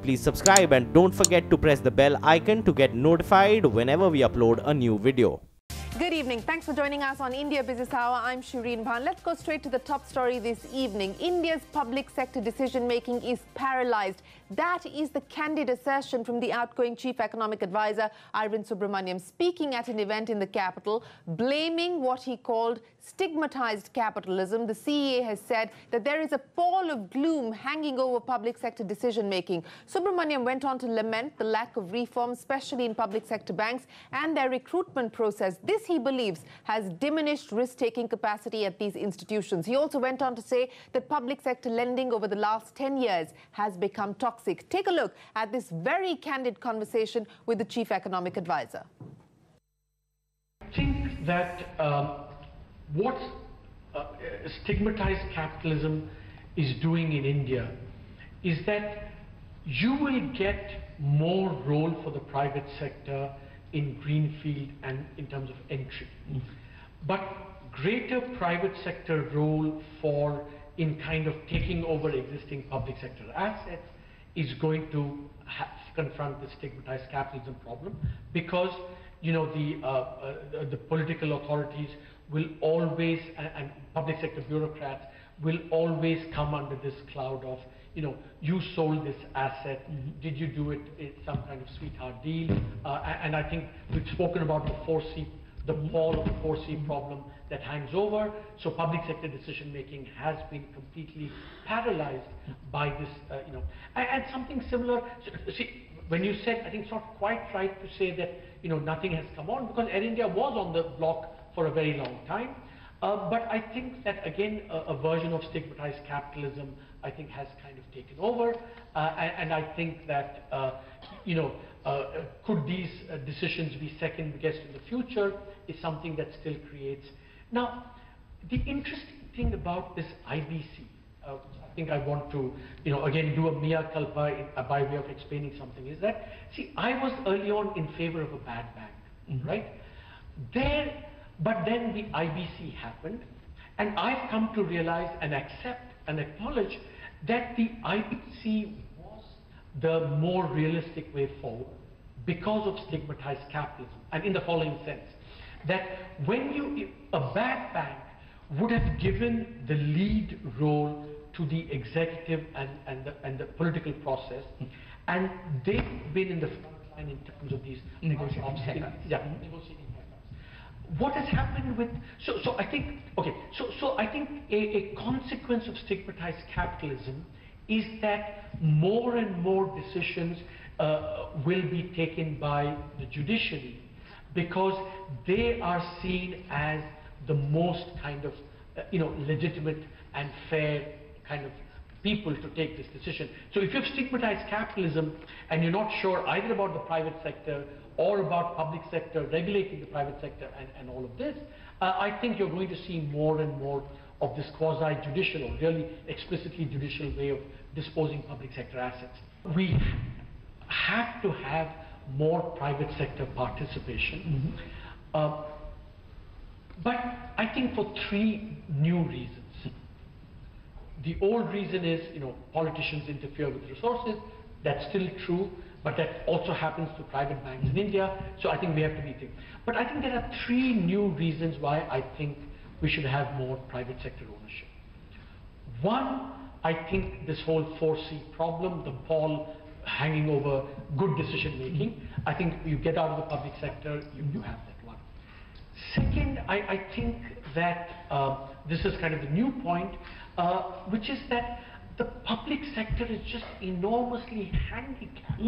please subscribe and don't forget to press the bell icon to get notified whenever we upload a new video. Good evening. Thanks for joining us on India Business Hour. I'm Shireen Bhan. Let's go straight to the top story this evening. India's public sector decision-making is paralyzed. That is the candid assertion from the outgoing Chief Economic Advisor, Arvind Subramanian, speaking at an event in the capital, blaming what he called stigmatized capitalism. The CEA has said that there is a pall of gloom hanging over public sector decision-making. Subramanian went on to lament the lack of reform, especially in public sector banks and their recruitment process. This, he believes, has diminished risk-taking capacity at these institutions. He also went on to say that public sector lending over the last 10 years has become toxic. Take a look at this very candid conversation with the Chief Economic Advisor. I think that what stigmatized capitalism is doing in India is that you will get more role for the private sector in greenfield and in terms of entry, but greater private sector role for in kind of taking over existing public sector assets is going to confront the stigmatized capitalism problem, because you know the political authorities will always and public sector bureaucrats will always come under this cloud of, you know, you sold this asset, did you do it in some kind of sweetheart deal? And I think we've spoken about the 4C, the wall of the 4C problem that hangs over. So public sector decision making has been completely paralyzed by this, you know, and something similar. So, see, when you said, I think it's not quite right to say that, you know, nothing has come on, because Air India was on the block for a very long time. But I think that, again, a version of stigmatized capitalism, I think, has kind of taken over. And I think that, you know, could these decisions be second-guessed in the future is something that still creates. Now, the interesting thing about this IBC, I think I want to, you know, again, do a mea culpa by way of explaining something, is that, see, I was early on in favor of a bad bank, right? But then the IBC happened, and I've come to realize and accept and acknowledge that the IBC was the more realistic way forward because of stigmatized capitalism, and in the following sense, that when a bad bank would have given the lead role to the executive and the political process, and they've been in the front line in terms of these negotiating what has happened with, so I think, okay, so I think a consequence of stigmatized capitalism is that more and more decisions will be taken by the judiciary, because they are seen as the most kind of, you know, legitimate and fair kind of people to take this decision. So if you have stigmatized capitalism and you're not sure either about the private sector or about public sector regulating the private sector and all of this, I think you're going to see more and more of this quasi-judicial or really explicitly judicial way of disposing public sector assets. We have to have more private sector participation, but I think for three new reasons. The old reason is, you know, politicians interfere with resources. That's still true, but that also happens to private banks in India. So I think we have to be thinking. But I think there are three new reasons why I think we should have more private sector ownership. One, I think this whole 4C problem, the pall hanging over good decision making, I think you get out of the public sector, you have that one. Second, I think that this is kind of the new point, which is that the public sector is just enormously handicapped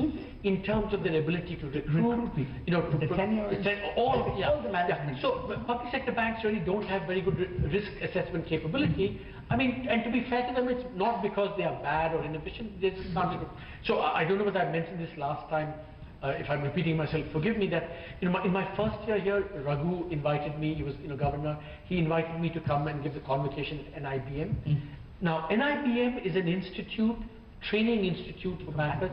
in terms of their ability to recruit people, you know, to the tenure, all the management. Yeah. So public sector banks really don't have very good risk assessment capability. I mean, and to be fair to them, it's not because they are bad or inefficient. They just can't. So I don't know whether I mentioned this last time. If I'm repeating myself, forgive me. That, you know, in my first year here, Raghu invited me. He was, you know, governor. He invited me to come and give the convocation at NIBM. Now, NIBM is an institute, training institute for bankers,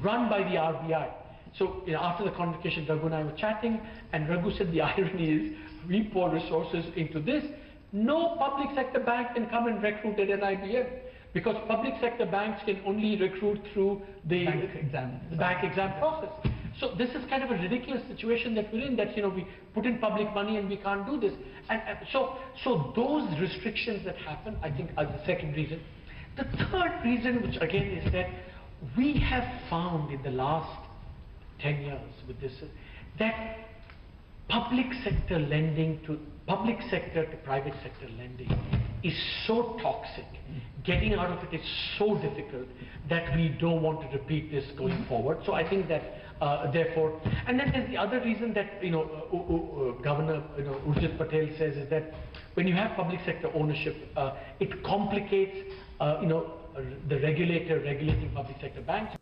run by the RBI. So, you know, after the convocation, Raghu and I were chatting, and Raghu said the irony is we pour resources into this. No public sector bank can come and recruit at NIBM. because public sector banks can only recruit through the bank exam process. So this is kind of a ridiculous situation that we're in, that, you know, we put in public money and we can't do this. And so those restrictions that happen, I think, are the second reason. The third reason, which again is that we have found in the last 10 years with this, that public sector lending to private sector lending is so toxic. Getting out of it is so difficult that we don't want to repeat this going forward. So I think that therefore, and then there's the other reason that, you know, Governor, you know, Urjit Patel says, is that when you have public sector ownership, it complicates, you know, the regulator regulating public sector banks.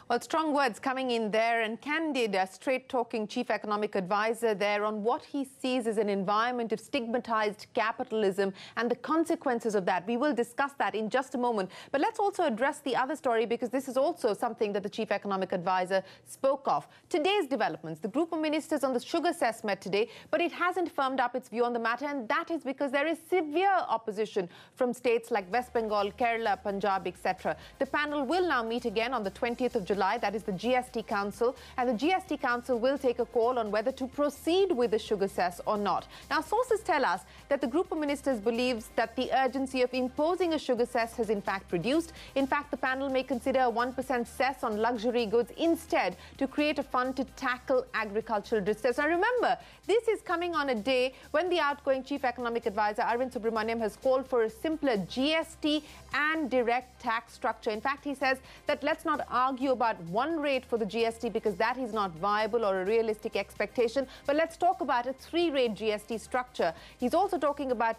Well, strong words coming in there, and candid, straight-talking chief economic advisor there on what he sees as an environment of stigmatized capitalism and the consequences of that. We will discuss that in just a moment. But let's also address the other story, because this is also something that the chief economic advisor spoke of. Today's developments. The group of ministers on the sugar cess met today, but it hasn't firmed up its view on the matter, and that is because there is severe opposition from states like West Bengal, Kerala, Punjab, etc. The panel will now meet again on the 20th of July. That is the GST Council, and the GST Council will take a call on whether to proceed with the sugar cess or not. Now, sources tell us that the group of ministers believes that the urgency of imposing a sugar cess has in fact reduced. In fact, the panel may consider a 1% cess on luxury goods instead to create a fund to tackle agricultural distress. Now, remember, this is coming on a day when the outgoing chief economic advisor Arvind Subramanian has called for a simpler GST and direct tax structure. In fact, he says that let's not argue about one rate for the GST, because that is not viable or a realistic expectation, but let's talk about a 3-rate GST structure. He's also talking about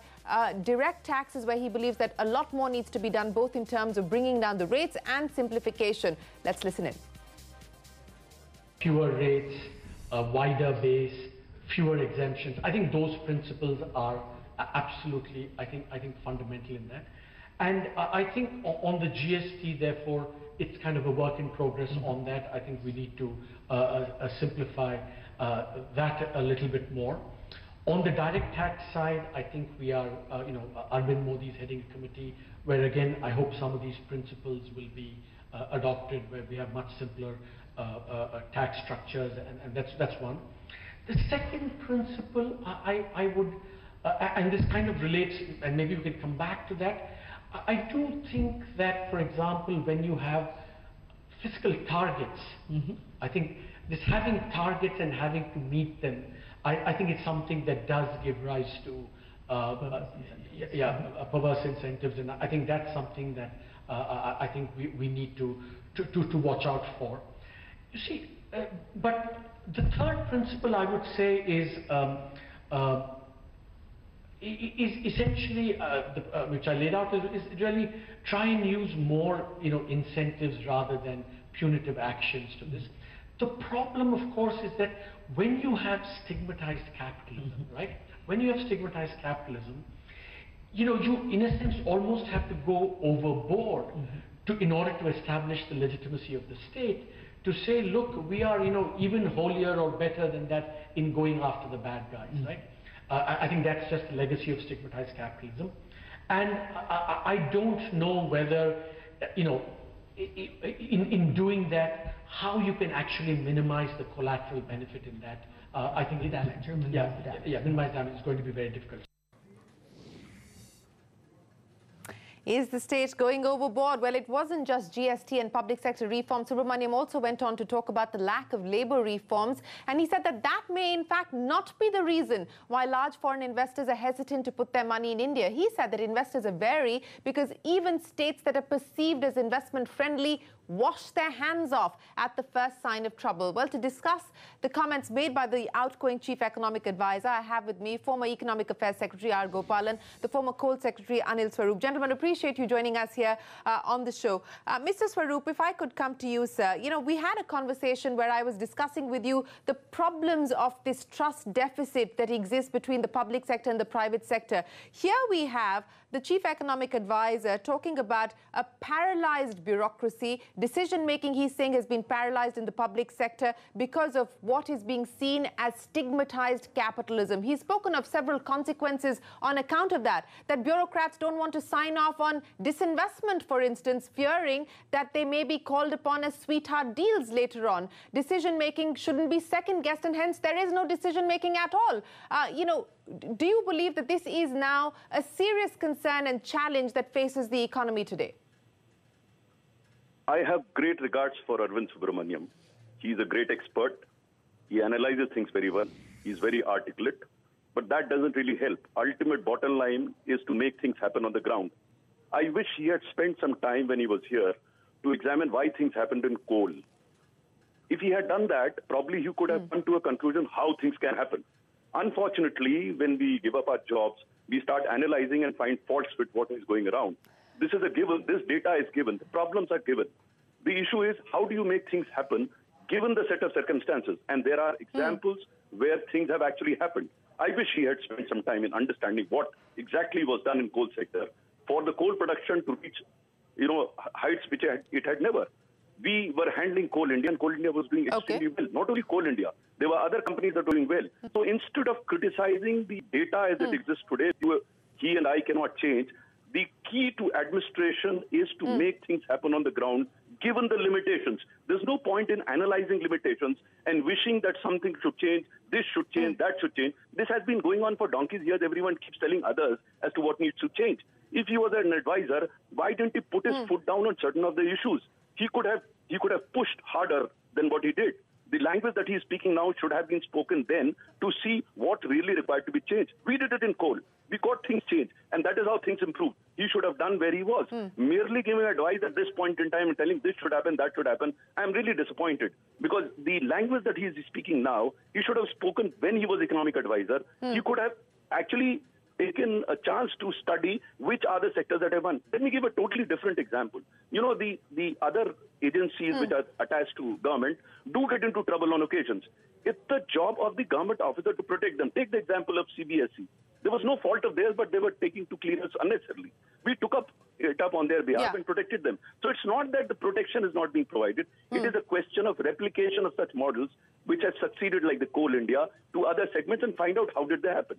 direct taxes, where he believes that a lot more needs to be done, both in terms of bringing down the rates and simplification. Let's listen in. Fewer rates, a wider base, fewer exemptions. I think those principles are absolutely, I think fundamental in that. And I think on the GST, therefore, it's kind of a work in progress on that. I think we need to simplify that a little bit more. On the direct tax side, I think we are, you know, Arvind Modi is heading a committee where, again, I hope some of these principles will be adopted, where we have much simpler tax structures, and that's one. The second principle, I would, and this kind of relates, and maybe we can come back to that, I do think that, for example, when you have fiscal targets, I think this having targets and having to meet them, I think it's something that does give rise to perverse incentives, and I think that's something that I think we need to watch out for. You see, but the third principle I would say is essentially, which I laid out, is really try and use more, you know, incentives rather than punitive actions to this. The problem, of course, is that when you have stigmatized capitalism, right? When you have stigmatized capitalism, you know, you in a sense almost have to go overboard in order to establish the legitimacy of the state, to say, look, we are, you know, even holier or better than that in going after the bad guys, right? I think that's just the legacy of stigmatized capitalism. And I don't know whether, you know, in doing that, how you can actually minimize the collateral benefit in that. I think minimize damage is going to be very difficult. Is the state going overboard? Well, it wasn't just GST and public sector reform. Subramanian also went on to talk about the lack of labour reforms, and he said that that may in fact not be the reason why large foreign investors are hesitant to put their money in India. He said that investors are wary because even states that are perceived as investment friendly wash their hands off at the first sign of trouble. Well, to discuss the comments made by the outgoing chief economic advisor, I have with me former Economic Affairs Secretary R. Gopalan, the former Coal Secretary Anil Swarup. Gentlemen, appreciate you joining us here on the show. Mr. Swarup, if I could come to you, sir. You know, we had a conversation where I was discussing with you the problems of this trust deficit that exists between the public sector and the private sector. Here we have the chief economic advisor talking about a paralyzed bureaucracy. Decision-making, he's saying, has been paralyzed in the public sector because of what is being seen as stigmatized capitalism. He's spoken of several consequences on account of that bureaucrats don't want to sign off upon disinvestment, for instance, fearing that they may be called upon as sweetheart deals later on. Decision-making shouldn't be second-guessed, and hence there is no decision-making at all. Do you believe that this is now a serious concern and challenge that faces the economy today? I have great regards for Arvind Subramanian. He's a great expert. He analyzes things very well. He's very articulate. But that doesn't really help. Ultimate bottom line is to make things happen on the ground. I wish he had spent some time when he was here to examine why things happened in coal. If he had done that, probably he could have come to a conclusion how things can happen. Unfortunately, when we give up our jobs, we start analyzing and find faults with what is going around. This is a given. This data is given. The problems are given. The issue is, how do you make things happen given the set of circumstances? And there are examples where things have actually happened. I wish he had spent some time in understanding what exactly was done in coal sector for the coal production to reach, heights which it had never. We were handling Coal India, and Coal India was doing extremely well. Not only Coal India, there were other companies that were doing well. So instead of criticizing the data as it exists today, he and I cannot change. The key to administration is to make things happen on the ground, given the limitations. There's no point in analyzing limitations and wishing that something should change, this should change, that should change. This has been going on for donkey's years. Everyone keeps telling others as to what needs to change. If he was an advisor, why didn't he put his foot down on certain of the issues? He could have pushed harder than what he did. The language that he is speaking now should have been spoken then to see what really required to be changed. We did it in coal. We got things changed, and that is how things improved. He should have done where he was. Merely giving advice at this point in time and telling this should happen, that should happen, I'm really disappointed. Because the language that he is speaking now, he should have spoken when he was economic advisor. He could have actually taken a chance to study which are the sectors that have won. Let me give a totally different example. The other agencies which are attached to government do get into trouble on occasions. It's the job of the government officer to protect them. Take the example of CBSE. There was no fault of theirs, but they were taking to clearance unnecessarily. We took it up on their behalf and protected them. So it's not that the protection is not being provided. It is a question of replication of such models which have succeeded, like the Coal India, to other segments, and find out how did they happen.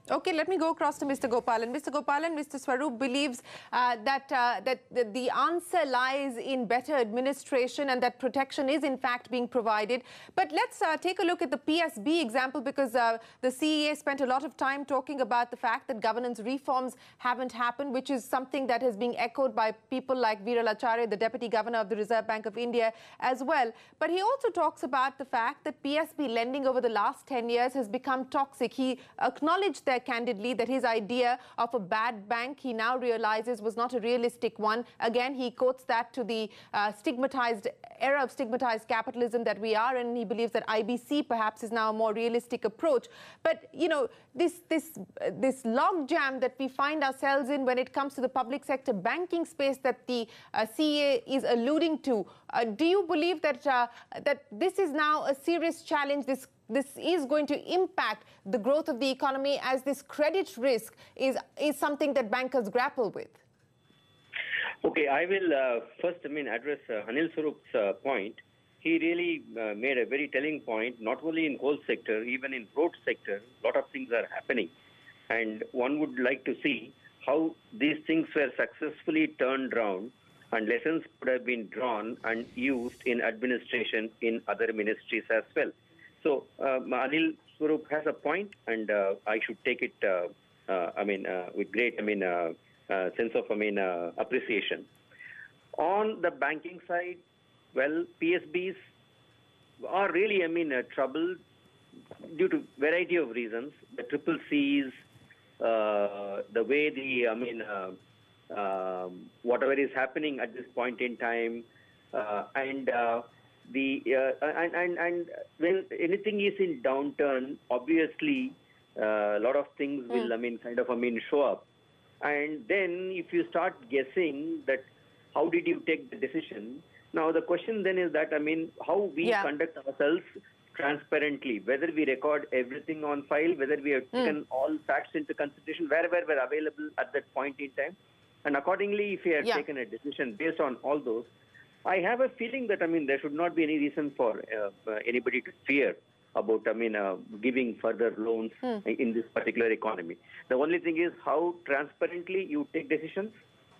Okay, let me go across to Mr. Gopalan. Mr. Gopalan, Mr. Swaroop believes that the answer lies in better administration and that protection is in fact being provided. But let's take a look at the PSB example, because the CEA spent a lot of time talking about the fact that governance reforms haven't happened, which is something that has been echoed by people like Viral Acharya, the Deputy Governor of the Reserve Bank of India as well. But he also talks about the fact that PSB lending over the last 10 years has become toxic. He acknowledged there candidly that his idea of a bad bank, he now realizes, was not a realistic one. Again, he quotes that to the era of stigmatized capitalism that we are, and he believes that IBC perhaps is now a more realistic approach. But this logjam that we find ourselves in when it comes to the public sector banking space that the CEA is alluding to, do you believe that that this is now a serious challenge? This is going to impact the growth of the economy, as this credit risk is something that bankers grapple with? Okay, I will first, address Anil Swaroop's point. He really made a very telling point, not only in coal sector, even in road sector, a lot of things are happening. And one would like to see how these things were successfully turned around and lessons could have been drawn and used in administration in other ministries as well. So Anil Swaroop has a point, and I should take it, with great, sense of, appreciation. On the banking side, well, PSBs are really, troubled due to variety of reasons. The triple Cs, the way the, whatever is happening at this point in time, and when anything is in downturn, obviously a lot of things will show up. And then if you start guessing that how did you take the decision, now the question then is that how we conduct ourselves transparently, whether we record everything on file, whether we have taken all facts into consideration wherever were available at that point in time, and accordingly if we have taken a decision based on all those. I have a feeling that, there should not be any reason for anybody to fear about, giving further loans in this particular economy. The only thing is how transparently you take decisions,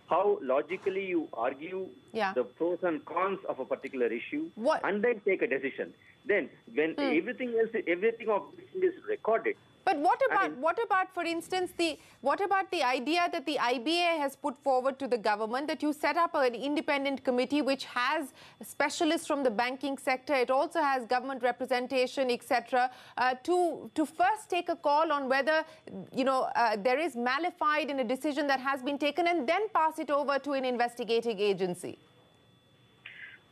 how logically you argue the pros and cons of a particular issue, and then take a decision. Then, when everything of this is recorded. But what about, for instance, the idea that the IBA has put forward to the government that you set up an independent committee which has specialists from the banking sector, it also has government representation, etc., to first take a call on whether, there is malified in a decision that has been taken, and then pass it over to an investigating agency?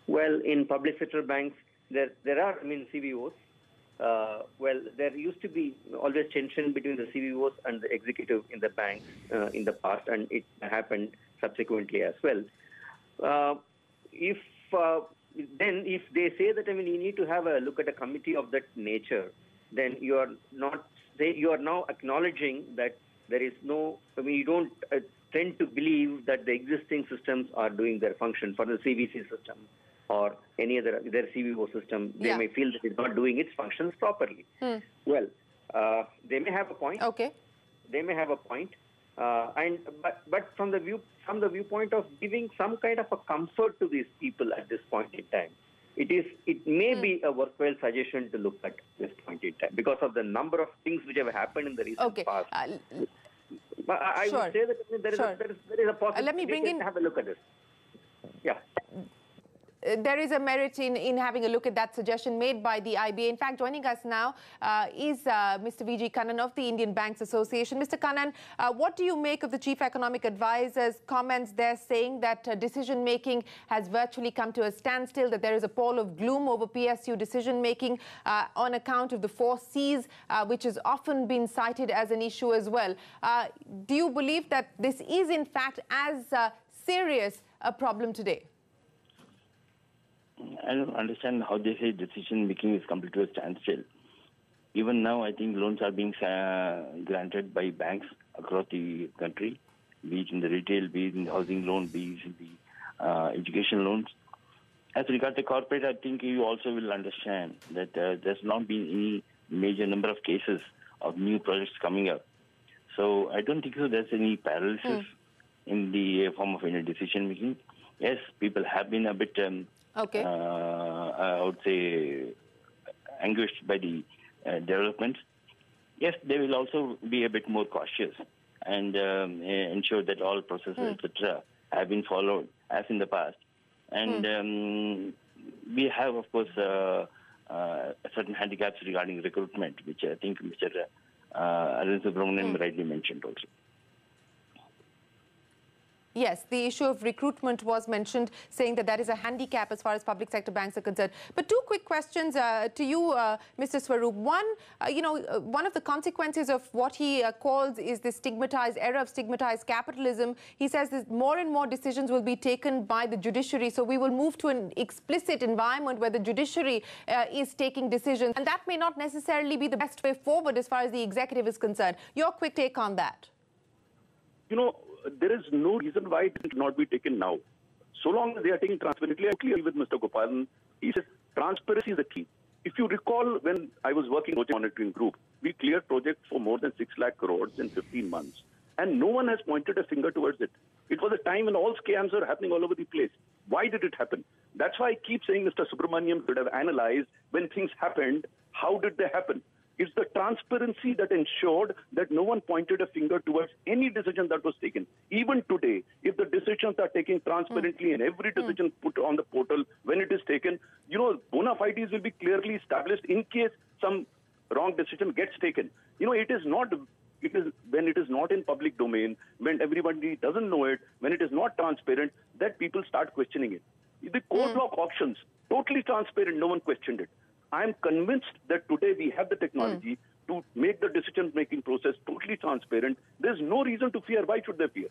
Well, in public sector banks, there are, CBOs. There used to be always tension between the CBOs and the executive in the banks in the past, and it happened subsequently as well. If they say that, you need to have a look at a committee of that nature, then you are now acknowledging that there is no, you don't tend to believe that the existing systems are doing their function for the CVC system or any other their CBO system. They may feel that it's not doing its functions properly. Well, they may have a point. Okay. They may have a point. But from the viewpoint of giving some kind of a comfort to these people at this point in time, it may be a worthwhile suggestion to look at this point in time because of the number of things which have happened in the recent past. But I would say that there is a possibility. Let me bring in. Have a look at this. Yeah. There is a merit in having a look at that suggestion made by the IBA. In fact, joining us now is Mr. V.G. Kannan of the Indian Banks Association. Mr. Kannan, what do you make of the Chief Economic Advisor's comments there saying that decision-making has virtually come to a standstill, that there is a pall of gloom over PSU decision-making on account of the 4 Cs, which has often been cited as an issue as well? Do you believe that this is, in fact, as serious a problem today? I don't understand how they say decision-making is come to a standstill. Even now, I think loans are being granted by banks across the country, be it in the retail, be it in the housing loan, be it in the education loans. As regards the corporate, I think you also will understand that there's not been any major number of cases of new projects coming up. So I don't think so there's any paralysis in the form of any decision-making. Yes, people have been a bit... I would say, anguished by the developments. Yes, they will also be a bit more cautious and ensure that all processes, etc., have been followed as in the past. And we have, of course, certain handicaps regarding recruitment, which I think Mr. Arvind Subramanian rightly mentioned also. Yes, the issue of recruitment was mentioned, saying that that is a handicap as far as public sector banks are concerned. But 2 quick questions to you, Mr. Swaroop. One, one of the consequences of what he calls is the era of stigmatized capitalism. He says that more and more decisions will be taken by the judiciary. So we will move to an explicit environment where the judiciary is taking decisions. And that may not necessarily be the best way forward as far as the executive is concerned. Your quick take on that. There is no reason why it should not be taken now. So long as they are taken transparently, I agree with Mr. Gopalan. He says transparency is the key. If you recall, when I was working in the monitoring group, we cleared projects for more than 6 lakh crores in 15 months. And no one has pointed a finger towards it. It was a time when all scams are happening all over the place. Why did it happen? That's why I keep saying Mr. Subramanian should have analyzed when things happened, how did they happen? It's the transparency that ensured that no one pointed a finger towards any decision that was taken. Even today, if the decisions are taken transparently and every decision put on the portal when it is taken, bona fides will be clearly established in case some wrong decision gets taken. It is when it is not in public domain, when everybody doesn't know it, when it is not transparent, that people start questioning it. The core block auctions, totally transparent, no one questioned it. I am convinced that today we have the technology to make the decision-making process totally transparent. There's no reason to fear. Why should they fear?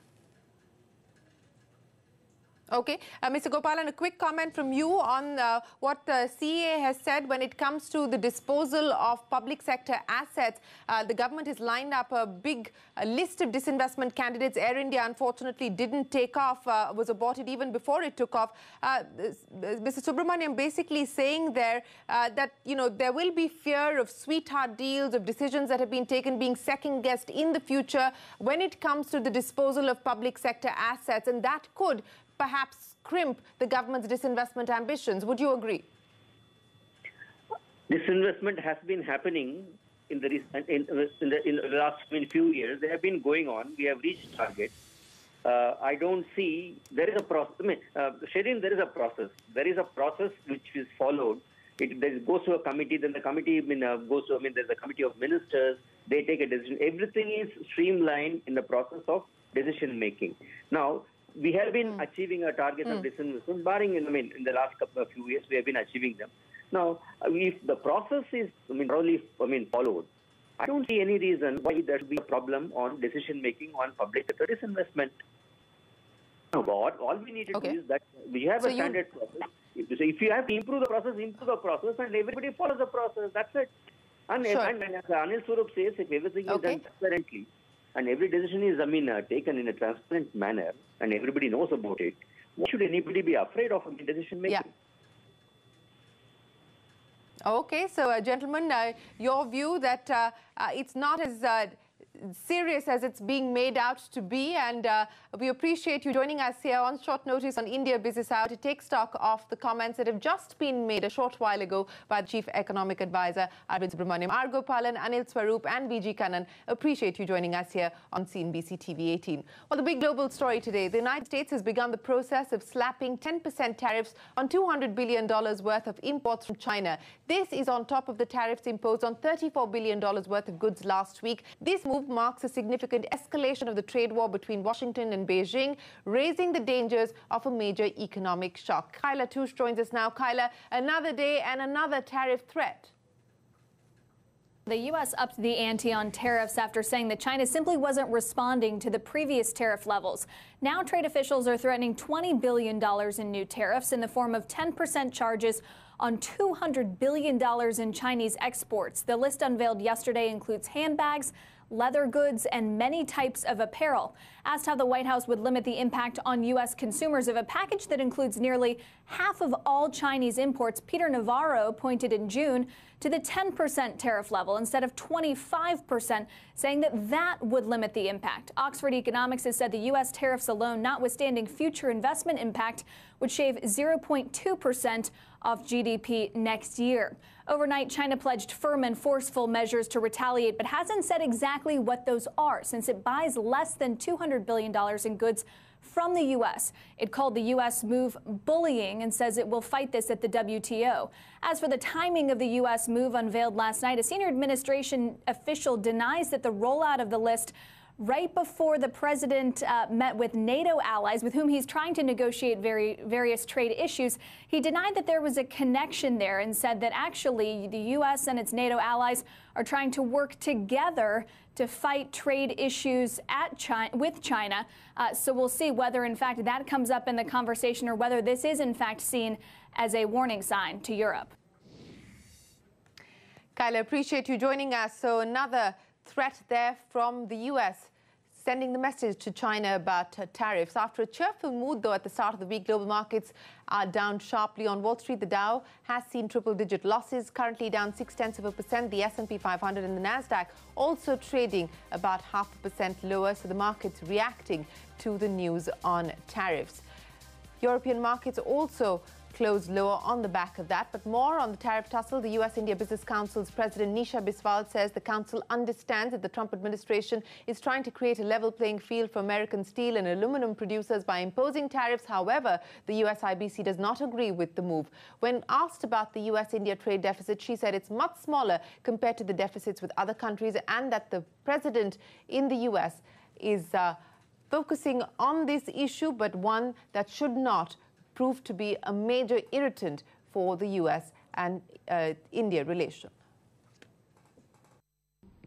Okay. Mr. Gopalan, a quick comment from you on what CEA has said when it comes to the disposal of public sector assets. The government has lined up a big list of disinvestment candidates. Air India, unfortunately, didn't take off, was aborted even before it took off. Mr. Subramanian basically saying there that, you know, there will be fear of sweetheart deals, of decisions that have been taken being second-guessed in the future when it comes to the disposal of public sector assets, and that could perhaps crimp the government's disinvestment ambitions. Would you agree? Disinvestment has been happening in the last few years. They have been going on. We have reached targets. I don't see there is a process. I mean, Shireen, there is a process. There is a process which is followed. It goes to a committee. Then the committee goes to. There's a committee of ministers. They take a decision. Everything is streamlined in the process of decision making. Now, we have been achieving our targets of disinvestment, barring, in the last few years, we have been achieving them. Now, if the process is, thoroughly, followed, I don't see any reason why there should be a problem on decision making on public sector disinvestment. Now, all we need to do is that we have a standard process. If you have to improve the process, and everybody follows the process. That's it. And, and as Anil Swarup says, if everything is done transparently, and every decision is, taken in a transparent manner, and everybody knows about it, why should anybody be afraid of decision making? Yeah. Okay, so gentlemen, your view that it's not as serious as it's being made out to be, and we appreciate you joining us here on short notice on India Business Hour to take stock of the comments that have just been made a short while ago by the Chief Economic Advisor Arvind Subramanian. R. Gopalan, Anil Swarup and BG Kannan, appreciate you joining us here on CNBC TV18. Well, the big global story today, the United States has begun the process of slapping 10% tariffs on $200 billion worth of imports from China. This is on top of the tariffs imposed on $34 billion worth of goods last week. This move marks a significant escalation of the trade war between Washington and Beijing, raising the dangers of a major economic shock. Kyla Touche joins us now. Kyla, another day and another tariff threat. The U.S. upped the ante on tariffs after saying that China simply wasn't responding to the previous tariff levels. Now trade officials are threatening $20 billion in new tariffs in the form of 10% charges on $200 billion in Chinese exports. The list unveiled yesterday includes handbags, leather goods, and many types of apparel. Asked how the White House would limit the impact on U.S. consumers of a package that includes nearly half of all Chinese imports, Peter Navarro pointed in June to the 10% tariff level instead of 25%, saying that that would limit the impact. Oxford Economics has said the U.S. tariffs alone, notwithstanding future investment impact, would shave 0.2% off GDP next year. Overnight, China pledged firm and forceful measures to retaliate, but hasn't said exactly what those are, since it buys less than $200 billion in goods from the U.S. It called the U.S. move bullying and says it will fight this at the WTO. As for the timing of the U.S. move unveiled last night, a senior administration official denies that the rollout of the list right before the president met with NATO allies with whom he's trying to negotiate various trade issues. He denied that there was a connection there and said that actually the U.S. and its NATO allies are trying to work together to fight trade issues with China. So we'll see whether, in fact, that comes up in the conversation or whether this is, in fact, seen as a warning sign to Europe. Kyla, appreciate you joining us. So another threat there from the U.S. sending the message to China about tariffs. After a cheerful mood, though, at the start of the week, global markets are down sharply. On Wall Street, the Dow has seen triple-digit losses, currently down 0.6%. The S&P 500 and the Nasdaq also trading about 0.5% lower, so the market's reacting to the news on tariffs. European markets also closed lower on the back of that. But more on the tariff tussle, the U.S.-India Business Council's President Nisha Biswal says the council understands that the Trump administration is trying to create a level playing field for American steel and aluminum producers by imposing tariffs. However, the U.S. IBC does not agree with the move. When asked about the U.S.-India trade deficit, she said it's much smaller compared to the deficits with other countries, and that the president in the U.S. is focusing on this issue, but one that should not prove to be a major irritant for the U.S. and India relation.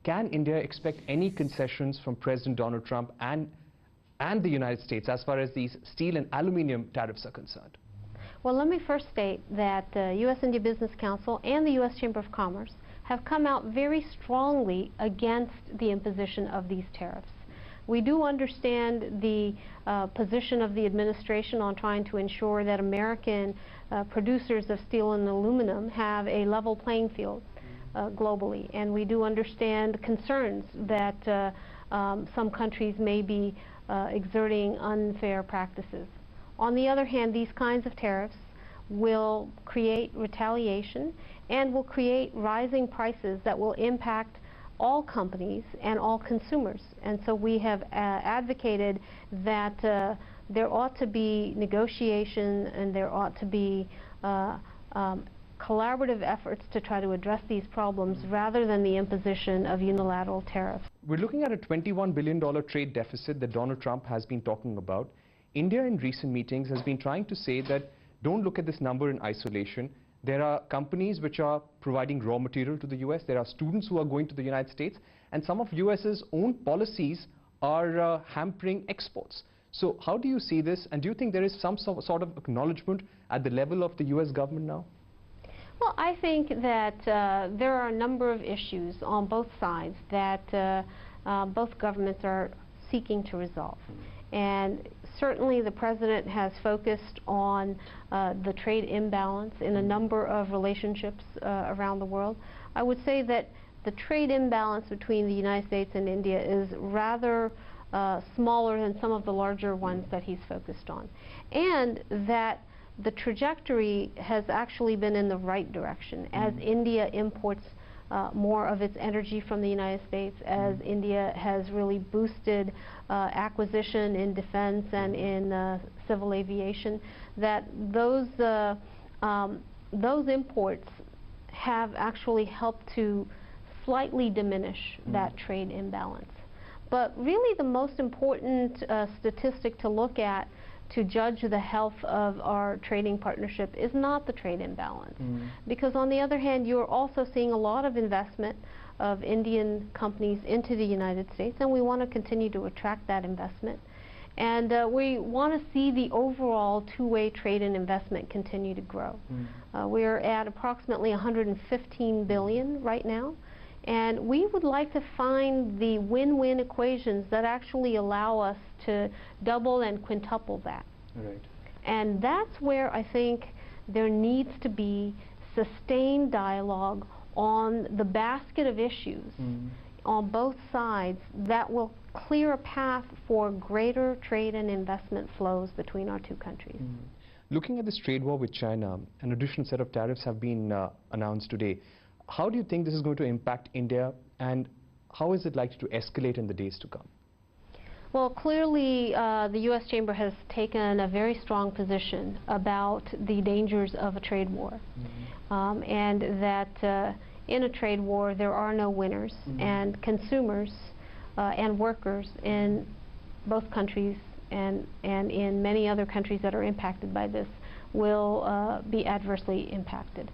Can India expect any concessions from President Donald Trump and and the United States as far as these steel and aluminium tariffs are concerned? Well, let me first state that the U.S.-India Business Council and the U.S. Chamber of Commerce have come out very strongly against the imposition of these tariffs. We do understand the position of the administration on trying to ensure that American producers of steel and aluminum have a level playing field globally, and we do understand concerns that some countries may be exerting unfair practices. On the other hand, these kinds of tariffs will create retaliation and will create rising prices that will impact all companies and all consumers. And so we have advocated that there ought to be negotiation and there ought to be collaborative efforts to try to address these problems rather than the imposition of unilateral tariffs. We're looking at a $21 billion trade deficit that Donald Trump has been talking about. India in recent meetings has been trying to say that don't look at this number in isolation. There are companies which are providing raw material to the US. There are students who are going to the United States. And some of US's own policies are hampering exports. So how do you see this? And do you think there is some sort of acknowledgement at the level of the US government now? Well, I think that there are a number of issues on both sides that both governments are seeking to resolve. And certainly the President has focused on the trade imbalance in a number of relationships around the world. I would say that the trade imbalance between the United States and India is rather smaller than some of the larger ones that he's focused on. And that the trajectory has actually been in the right direction as India imports more of its energy from the United States, as India has really boosted acquisition in defense and in civil aviation, that those imports have actually helped to slightly diminish that trade imbalance. But really the most important statistic to look at to judge the health of our trading partnership is not the trade imbalance. Because on the other hand, you're also seeing a lot of investment of Indian companies into the United States, and we want to continue to attract that investment. And we want to see the overall two-way trade and investment continue to grow. We're at approximately $115 billion right now. And we would like to find the win-win equations that actually allow us to double and quintuple that. Right. And that's where I think there needs to be sustained dialogue on the basket of issues on both sides that will clear a path for greater trade and investment flows between our two countries. Looking at this trade war with China, an additional set of tariffs have been announced today. How do you think this is going to impact India, and how is it likely to escalate in the days to come? Well, clearly the U.S. Chamber has taken a very strong position about the dangers of a trade war, and that in a trade war there are no winners, and consumers and workers in both countries and in many other countries that are impacted by this will be adversely impacted.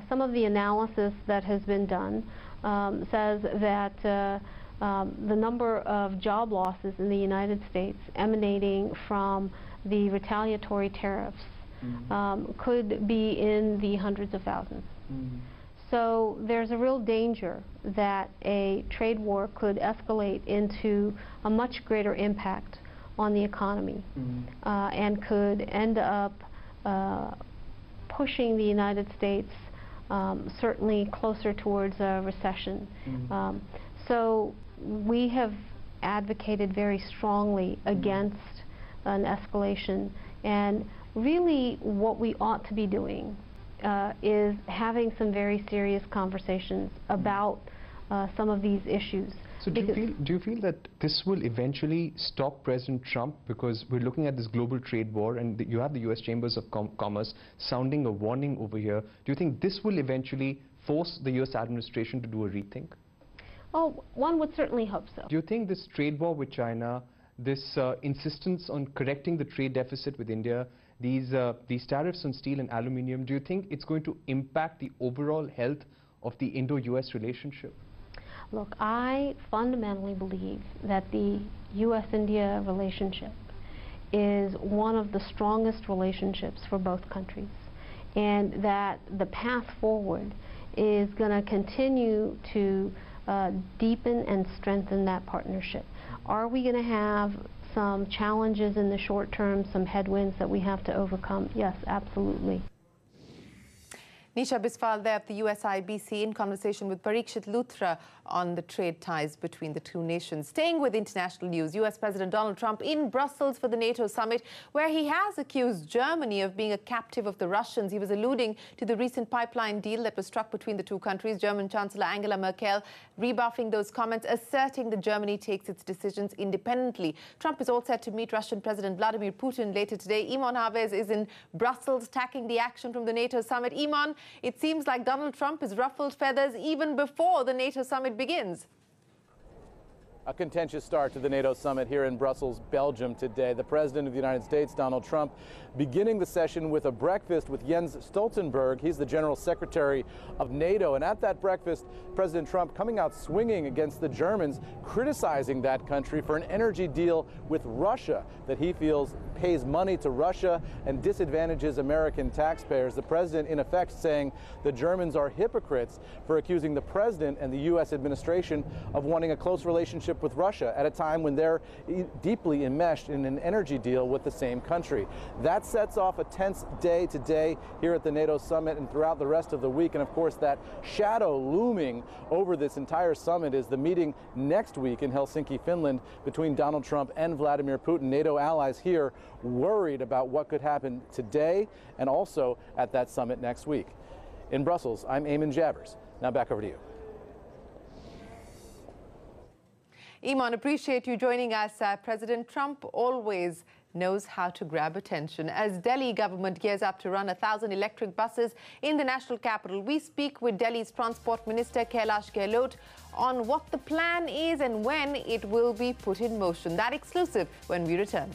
Some of the analysis that has been done says that the number of job losses in the United States emanating from the retaliatory tariffs could be in the hundreds of thousands. So there's a real danger that a trade war could escalate into a much greater impact on the economy and could end up pushing the United States certainly closer towards a recession. So we have advocated very strongly against an escalation, and really what we ought to be doing is having some very serious conversations about some of these issues. So do you feel that this will eventually stop President Trump, because we're looking at this global trade war and you have the US Chambers of Commerce sounding a warning over here. Do you think this will eventually force the US administration to do a rethink? Oh, one would certainly hope so. Do you think this trade war with China, this insistence on correcting the trade deficit with India, these tariffs on steel and aluminium, do you think it's going to impact the overall health of the Indo-US relationship? Look, I fundamentally believe that the U.S.-India relationship is one of the strongest relationships for both countries, and that the path forward is going to continue to deepen and strengthen that partnership. Are we going to have some challenges in the short term, some headwinds that we have to overcome? Yes, absolutely. Nisha Biswal there of the USIBC in conversation with Parikshit Luthra on the trade ties between the two nations. Staying with international news, US President Donald Trump in Brussels for the NATO summit, where he has accused Germany of being a captive of the Russians. He was alluding to the recent pipeline deal that was struck between the two countries. German Chancellor Angela Merkel rebuffing those comments, asserting that Germany takes its decisions independently. Trump is all set to meet Russian President Vladimir Putin later today. Iman Havez is in Brussels tacking the action from the NATO summit. Iman, it seems like Donald Trump has ruffled feathers even before the NATO summit begins. A contentious start to the NATO summit here in Brussels, Belgium today. The President of the United States, Donald Trump, beginning the session with a breakfast with Jens Stoltenberg. He's the General Secretary of NATO. And at that breakfast, President Trump coming out swinging against the Germans, criticizing that country for an energy deal with Russia that he feels pays money to Russia and disadvantages American taxpayers. The President, in effect, saying the Germans are hypocrites for accusing the President and the U.S. administration of wanting a close relationship with Russia at a time when they're deeply enmeshed in an energy deal with the same country. That sets off a tense day today here at the NATO summit and throughout the rest of the week. And of course, that shadow looming over this entire summit is the meeting next week in Helsinki, Finland, between Donald Trump and Vladimir Putin. NATO allies here worried about what could happen today and also at that summit next week. In Brussels, I'm Eamon Javers. Now back over to you. Iman, appreciate you joining us. President Trump always knows how to grab attention. As Delhi government gears up to run 1,000 electric buses in the national capital, we speak with Delhi's Transport Minister Kailash Gehlot on what the plan is and when it will be put in motion. That exclusive when we return.